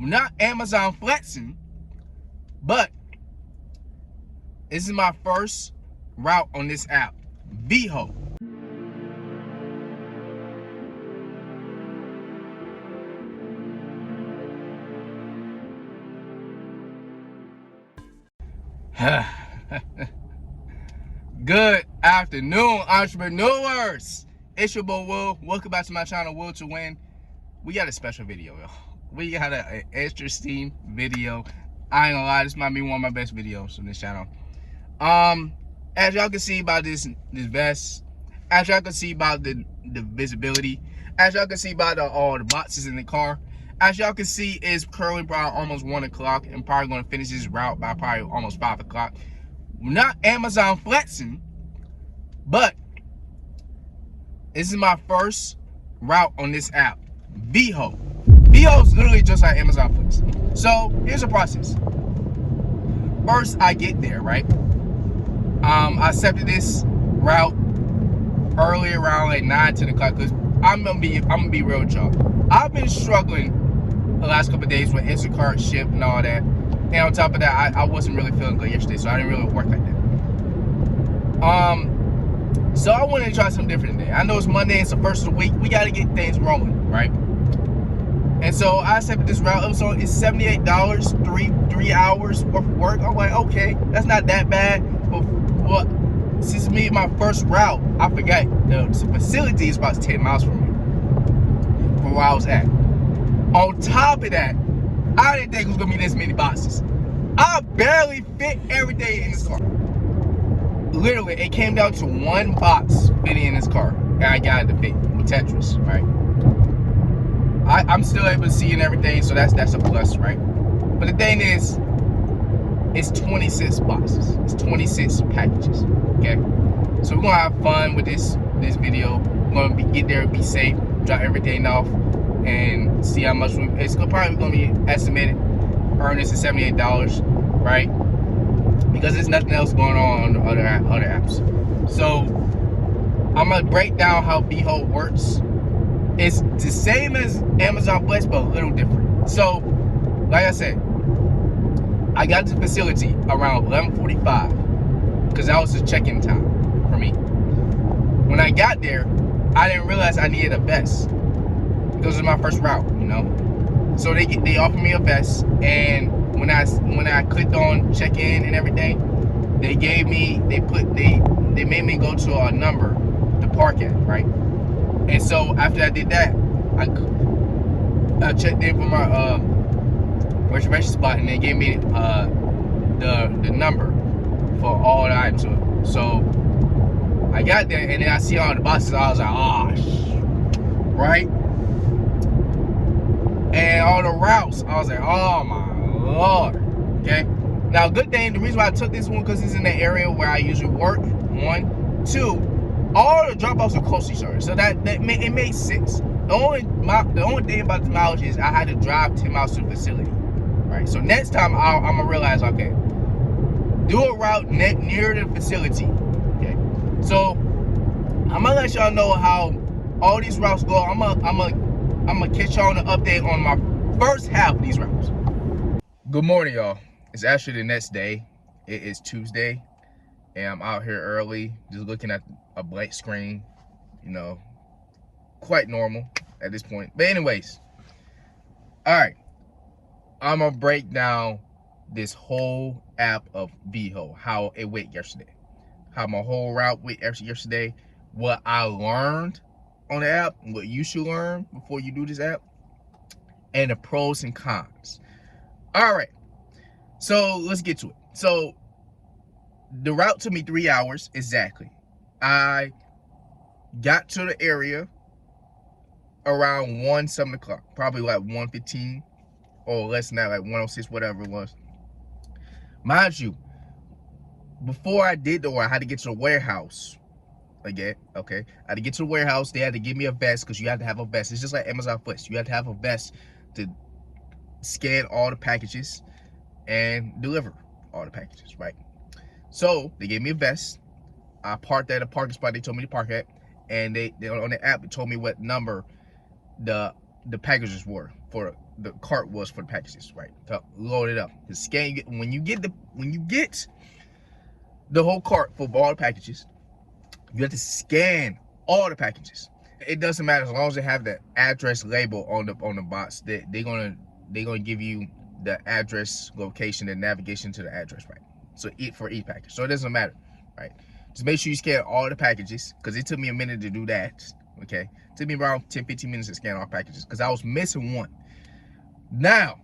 not Amazon flexing, but this is my first route on this app, Veho. Good afternoon, entrepreneurs. It's your boy Will. Welcome back to my channel, Will to Win. We got a special video, y'all. We got an interesting video. I ain't gonna lie, this might be one of my best videos on this channel. As y'all can see by this vest, as y'all can see by the visibility, as y'all can see by all the boxes in the car, as y'all can see, it's currently probably almost 1 o'clock and probably gonna finish this route by probably almost 5 o'clock. Not Amazon flexing, but this is my first route on this app, Veho. Veho is literally just like Amazon Flex. So here's the process. First, I get there, right? I accepted this route early around like 9, 10 o'clock because I'm gonna be real with y'all. I've been struggling the last couple of days with Instacart Ship and all that. And on top of that, I wasn't really feeling good yesterday, so I didn't really work like that. So I wanted to try something different today. I know it's Monday, it's the first of the week. We got to get things rolling, right? And so I accepted this route. It's $78, three hours worth of work. I'm like, okay, that's not that bad. But since my first route, I forgot the facility is about 10 miles from me, from where I was at. On top of that, I didn't think it was gonna be this many boxes. I barely fit everything in this car. Literally, it came down to one box fitting in this car, and I got it to fit with Tetris, right? I'm still able to see and everything, so that's a plus, right? But the thing is, it's 26 boxes. It's 26 packages. Okay, so we're gonna have fun with this video. We're gonna get there, be safe, drop everything off, and see how much it's probably gonna be estimated earnings is $78, right? Because there's nothing else going on the other apps. So I'm gonna break down how Veho works. It's the same as Amazon Flex, but a little different. So, like I said, I got to the facility around 11:45 because that was the check-in time for me. When I got there, I didn't realize I needed a vest because it was my first route, you know. So they offered me a vest, and when I clicked on check-in and everything, they made me go to a number to park at, right? And so after I did that, I checked in for my reservation spot, and they gave me the number for all the items. So I got there, and then I see all the boxes. I was like, oh, right? And all the routes, I was like, oh my Lord. Okay. Now, good thing, the reason why I took this one because it's in the area where I usually work. 1, 2. All the drop-offs are close to each other, so it made sense. The only thing about the mileage is I had to drive 10 miles to the facility, right? So next time I'm gonna realize, okay, do a route near the facility. Okay, so I'm gonna let y'all know how all these routes go. I'm gonna catch y'all on an update on my first half of these routes. Good morning, y'all. It's actually the next day. It is Tuesday, and I'm out here early, just looking at a blank screen, you know, quite normal at this point. But anyways, all right, I'm gonna break down this whole app of Veho, how it went yesterday, how my whole route went yesterday, what I learned on the app, what you should learn before you do this app, and the pros and cons. All right, so let's get to it. So the route took me 3 hours exactly. I got to the area around 7 o'clock, probably like 1:15 or less than that, like 1:06, whatever it was. Mind you, before I did the order, I had to get to the warehouse again. Okay, I had to get to the warehouse. They had to give me a vest because you had to have a vest. It's just like Amazon Flex. You had to have a vest to scan all the packages and deliver all the packages, right? So they gave me a vest. I parked at a parking spot they told me to park at, and they on the app it told me what number the the packages were for the cart was for the packages, right? To load it up. To scan when you get the whole cart for all the packages, you have to scan all the packages. It doesn't matter as long as they have the address label on the box. They're gonna give you the address, location, and navigation to the address, right? So for each package. So it doesn't matter, right? Just make sure you scan all the packages, because it took me a minute to do that. Okay, it took me around 10-15 minutes to scan all packages because I was missing one. Now,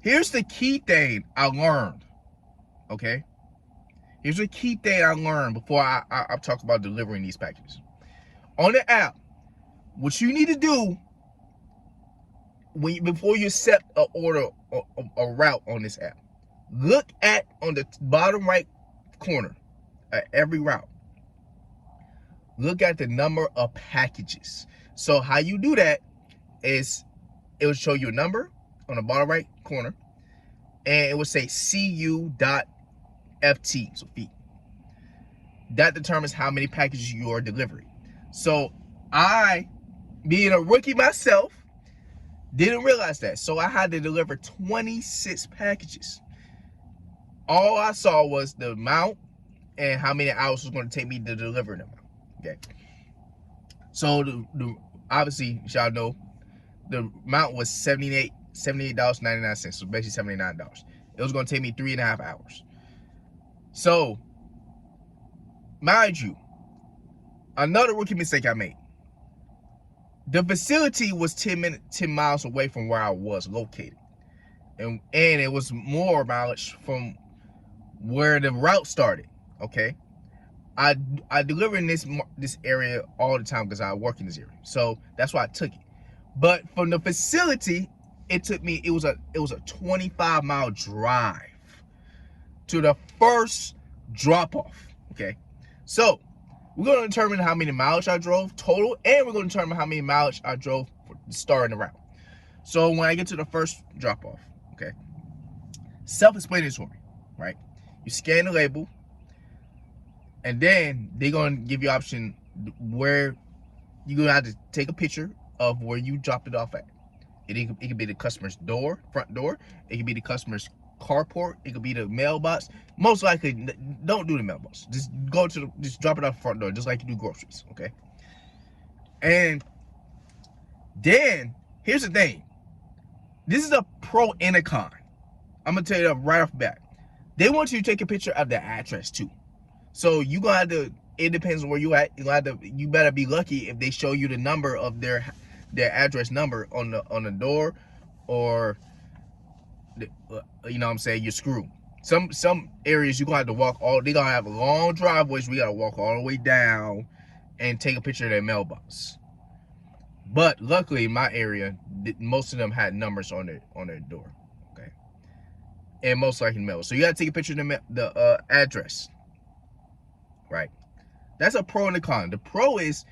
here's the key thing I learned. Okay, here's the key thing I learned before I talk about delivering these packages on the app. What you need to do before you accept an order or a route on this app, look at on the bottom right corner at every route. Look at the number of packages. So how you do that is it will show you a number on the bottom right corner, and it will say cu.ft, so feet. That determines how many packages you are delivering. So I, being a rookie myself, didn't realize that. So I had to deliver 26 packages. All I saw was the amount and how many hours it was going to take me to deliver them. Okay. So the obviously, y'all know, the amount was $78.99. So basically $79. It was going to take me 3.5 hours. So, mind you, another rookie mistake I made. The facility was 10 miles away from where I was located. And it was more mileage from where the route started. Okay. I deliver in this area all the time because I work in this area. So that's why I took it. But from the facility, it was a 25-mile drive to the first drop off. Okay. So we're going to determine how many miles I drove total, and we're going to determine how many miles I drove for starting the route. So when I get to the first drop off, okay, self-explanatory, right? You scan the label, and then they're going to give you option where you're going to have to take a picture of where you dropped it off at. It could be the customer's front door. It could be the customer's carport. It could be the mailbox. Most likely, don't do the mailbox. Just just drop it off the front door, just like you do groceries, okay? And then, here's the thing. This is a pro and a con. I'm going to tell you that right off the bat. They want you to take a picture of the address, too. So you gonna have to, it depends on where you at. You better be lucky if they show you the number of their address number on the door, or you know what I'm saying, you're screwed. Some areas you're gonna have to walk they gonna have long driveways. We gotta walk all the way down and take a picture of their mailbox. But luckily in my area, most of them had numbers on their door. Okay. And most likely mail. So you gotta take a picture of the address. Right, that's a pro and a con. The pro is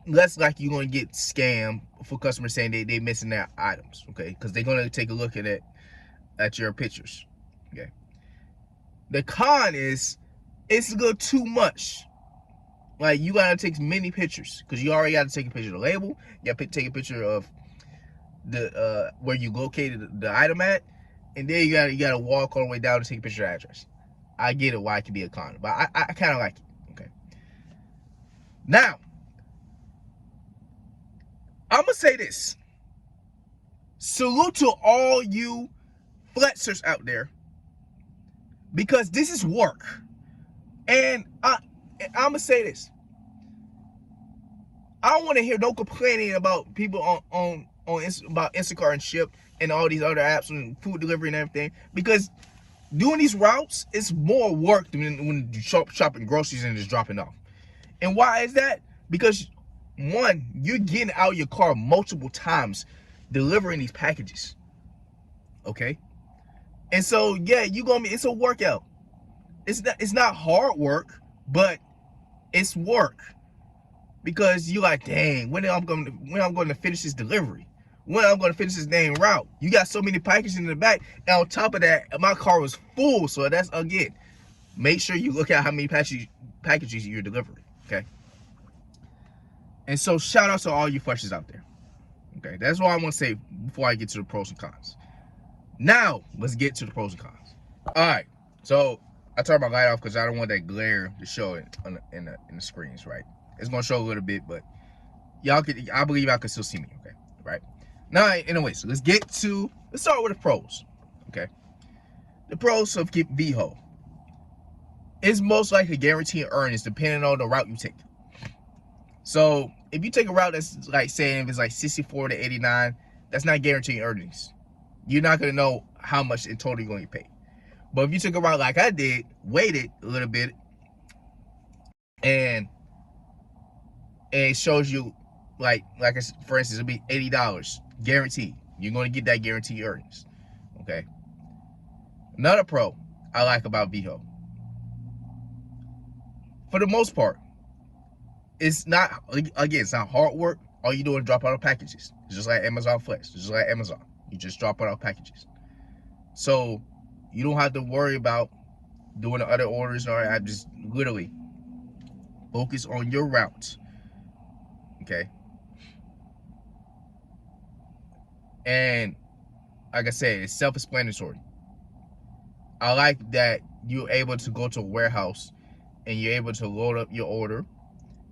less likely you're going to get scammed for customers saying they missing their items, okay, because they're going to take a look at your pictures. Okay, the con is it's a little too much. Like, you gotta take many pictures because you already got to take a picture of the label. You got to take a picture of the where you located the item at, and then you gotta walk all the way down to take a picture of the address. I get it why it can be a con, but I kind of like it. Okay. Now, I'm gonna say this. Salute to all you flexers out there, because this is work, and I'm gonna say this. I don't want to hear no complaining about people on about Instacart and Shipt and all these other apps and food delivery and everything, because doing these routes is more work than when you shopping groceries and just dropping off. And why is that? Because one, you're getting out of your car multiple times delivering these packages. Okay? And so yeah, it's a workout. It's not hard work, but it's work. Because you're like, dang, when I'm going to finish this delivery? When I'm going to finish this dang route? You got so many packages in the back, and on top of that, my car was full. So that's, again, make sure you look at how many packages you're delivering, okay? And so shout out to all you freshers out there. Okay, that's what I want to say before I get to the pros and cons. Now, let's get to the pros and cons. All right, so I turned my light off because I don't want that glare to show in the screens, right? It's gonna show a little bit, but y'all can, I believe y'all can still see me, okay? Right? Now, anyway, so let's start with the pros, okay? The pros of Veho is most likely guaranteed earnings depending on the route you take. So if you take a route that's like saying if it's like 64 to 89, that's not guaranteed earnings. You're not gonna know how much in total you're gonna get paid. But if you took a route like I did, waited a little bit, and it shows you like for instance, it'll be $80 guaranteed. You're gonna get that guaranteed earnings. Okay. Another pro I like about Veho, for the most part, it's not hard work. All you do is drop out packages. It's just like Amazon Flex. It's just like Amazon. You just drop out packages. So you don't have to worry about doing the other orders, or I just literally focus on your route. Okay. And like I said, it's self-explanatory. I like that you're able to go to a warehouse and you're able to load up your order.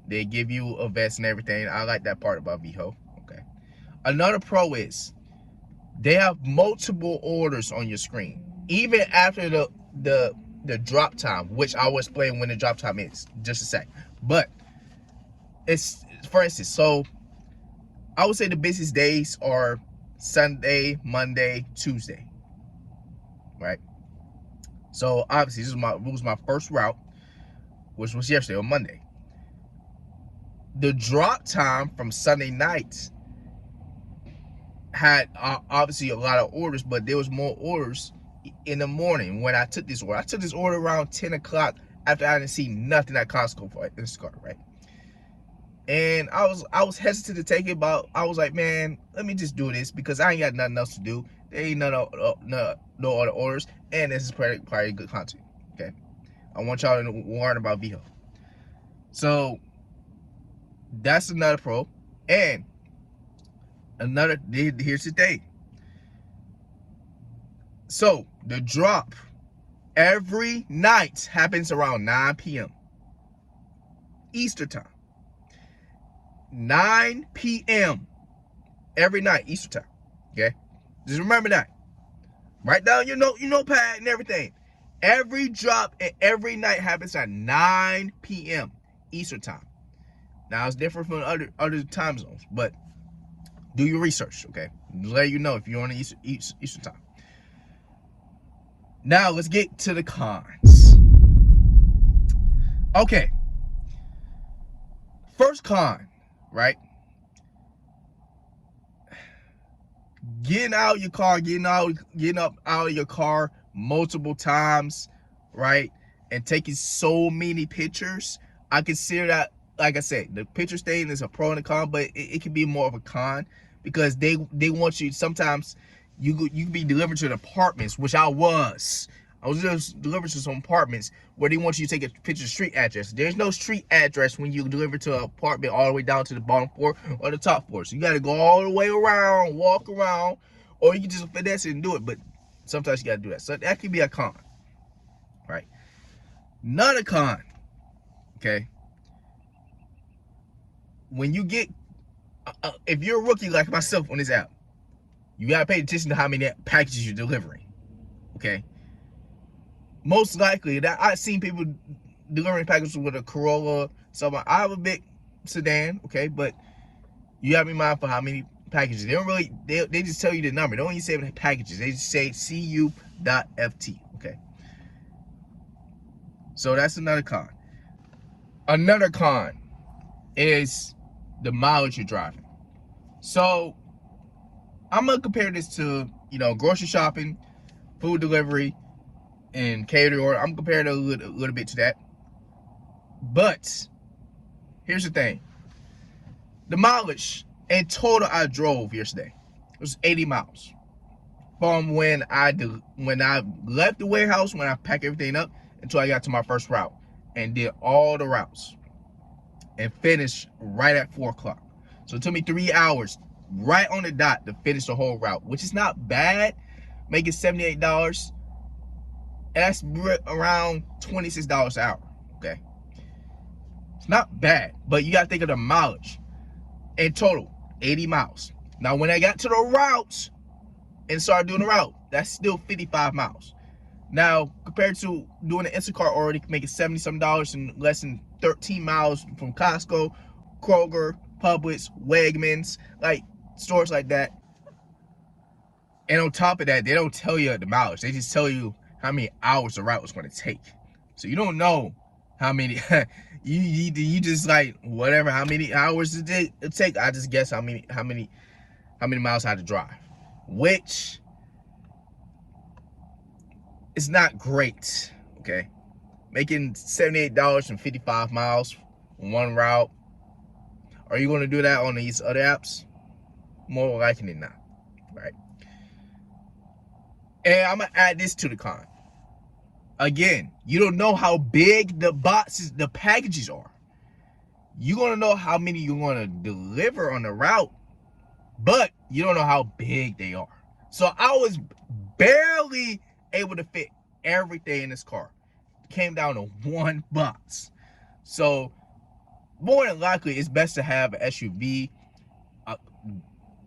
They give you a vest and everything. I like that part about Veho. Okay. Another pro is they have multiple orders on your screen, even after the drop time, which I will explain when the drop time is just a sec. But it's, for instance, so I would say the busiest days are Sunday, Monday, Tuesday, right? So obviously this was my first route, which was yesterday on Monday. The drop time from Sunday night had obviously a lot of orders, but there was more orders in the morning when I took this order. I took this order around 10 o'clock after I didn't see nothing at Costco for Instacart, right? And I was hesitant to take it, but I was like, man, let me just do this because I ain't got nothing else to do. There ain't no other orders, and this is probably good content. Okay, I want y'all to learn about Veho. So that's another pro. And here's the thing. So the drop every night happens around 9 p.m. Eastern time. 9 p.m. every night Eastern time. Okay, just remember that. Write down your notepad and everything. Every drop and every night happens at 9 p.m. Eastern time. Now it's different from other time zones, but do your research. Okay, just let you know if you're on the Eastern time. Now let's get to the cons. Okay, first con, right? Getting out of your car, getting up out of your car multiple times, right? And taking so many pictures. I consider that, like I said, the picture staying is a pro and a con, but it can be more of a con because they want you, sometimes you can be delivered to the apartments, which I was just delivered to some apartments where they want you to take a picture of street address. There's no street address when you deliver to an apartment all the way down to the bottom floor or the top floor. So you got to go all the way around, walk around, or you can just finesse it and do it. But sometimes you got to do that. So that can be a con, right? Another con, okay? When you get, if you're a rookie like myself on this app, you got to pay attention to how many packages you're delivering, okay? Most likely, that I've seen people delivering packages with a Corolla. So I have a big sedan, okay, but you have to be mindful how many packages. They don't really, they just tell you the number. They don't even say the packages. They just say cu.ft, okay. So that's another con. Another con is the mileage you're driving. So I'm gonna compare this to, grocery shopping, food delivery, and catering order. I'm comparing it a little bit to that. But here's the thing. The mileage in total I drove yesterday was 80 miles. From when I left the warehouse, when I packed everything up, until I got to my first route and did all the routes and finished right at 4 o'clock. So it took me 3 hours right on the dot to finish the whole route, which is not bad. Making $78, that's around $26 an hour. Okay, it's not bad, but you gotta think of the mileage. In total, 80 miles. Now, when I got to the routes and started doing the route, that's still 55 miles. Now, compared to doing the Instacart already making $70 in less than 13 miles from Costco, Kroger, Publix, Wegmans, like stores like that. And on top of that, they don't tell you the mileage. They just tell you how many hours the route was going to take. So you don't know how many. you just like whatever. How many hours did it take? I just guess how many miles I had to drive, which is not great. Okay, making $78 from 55 miles on one route. Are you going to do that on these other apps? More likely than not, right? And I'm gonna add this to the con. Again, you don't know how big the boxes, the packages are. You're gonna know how many you're gonna deliver on the route, but you don't know how big they are. So I was barely able to fit everything in this car. It came down to one box. So more than likely, it's best to have an SUV.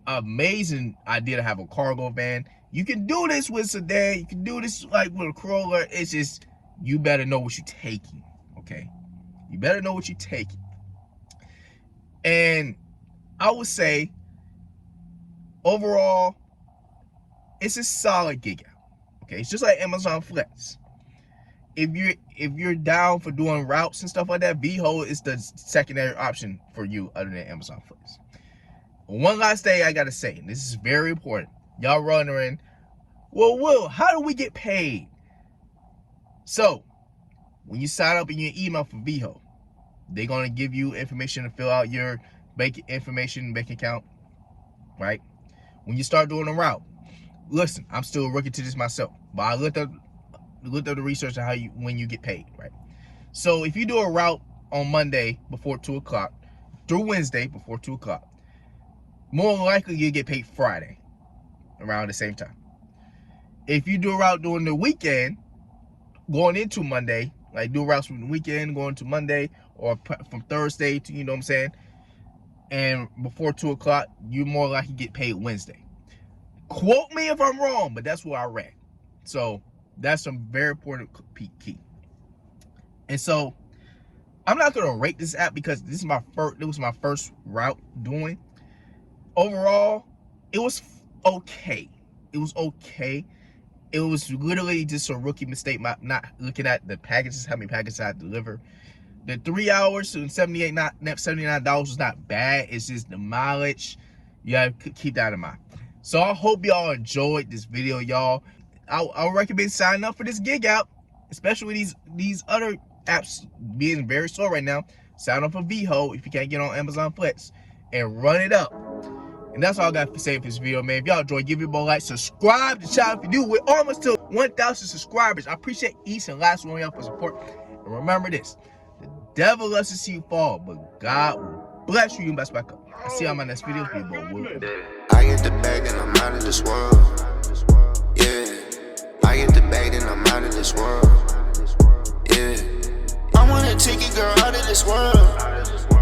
Amazing idea to have a cargo van. You can do this with sedan. You can do this like with a Corolla. It's just, you better know what you're taking, okay? You better know what you're taking. And I would say, overall, it's a solid gig out, okay? It's just like Amazon Flex. If you're down for doing routes and stuff like that, Veho is the secondary option for you other than Amazon Flex. One last thing I gotta say, and this is very important. Y'all wondering, well, Will, how do we get paid? So, when you sign up in your email for Veho, they're gonna give you information to fill out your bank account, right? When you start doing a route, listen, I'm still a rookie to this myself, but I looked up the research on when you get paid, right? So if you do a route on Monday before 2 o'clock through Wednesday before 2 o'clock, more likely you'll get paid Friday around the same time. If you do a route during the weekend, going into Monday, like do routes from the weekend going to Monday, or from Thursday to, you know what I'm saying, and before 2 o'clock, you more likely get paid Wednesday. Quote me if I'm wrong, but that's what I read. So that's some very important key. And so I'm not gonna rate this app because it was my first route doing. Overall, it was okay. It was okay. It was literally just a rookie mistake, not looking at the packages, how many packages I delivered. The 3 hours and $79 was not bad. It's just the mileage. You gotta keep that in mind. So I hope y'all enjoyed this video, y'all. I recommend signing up for this gig app, especially with these other apps being very slow right now. Sign up for Veho if you can't get on Amazon Flex, and run it up. And that's all I got to say for this video, man. If y'all enjoyed, give it a like, subscribe to the channel if you do. We're almost to 1,000 subscribers. I appreciate each and last one of y'all for support. And remember this, the devil loves to see you fall, but God will bless you and best back up. I'll see you on my next video. I get the bag and I'm out of this world. Yeah, I get the bag and I'm out of this world. Yeah, I wanna take you, girl, out of this world.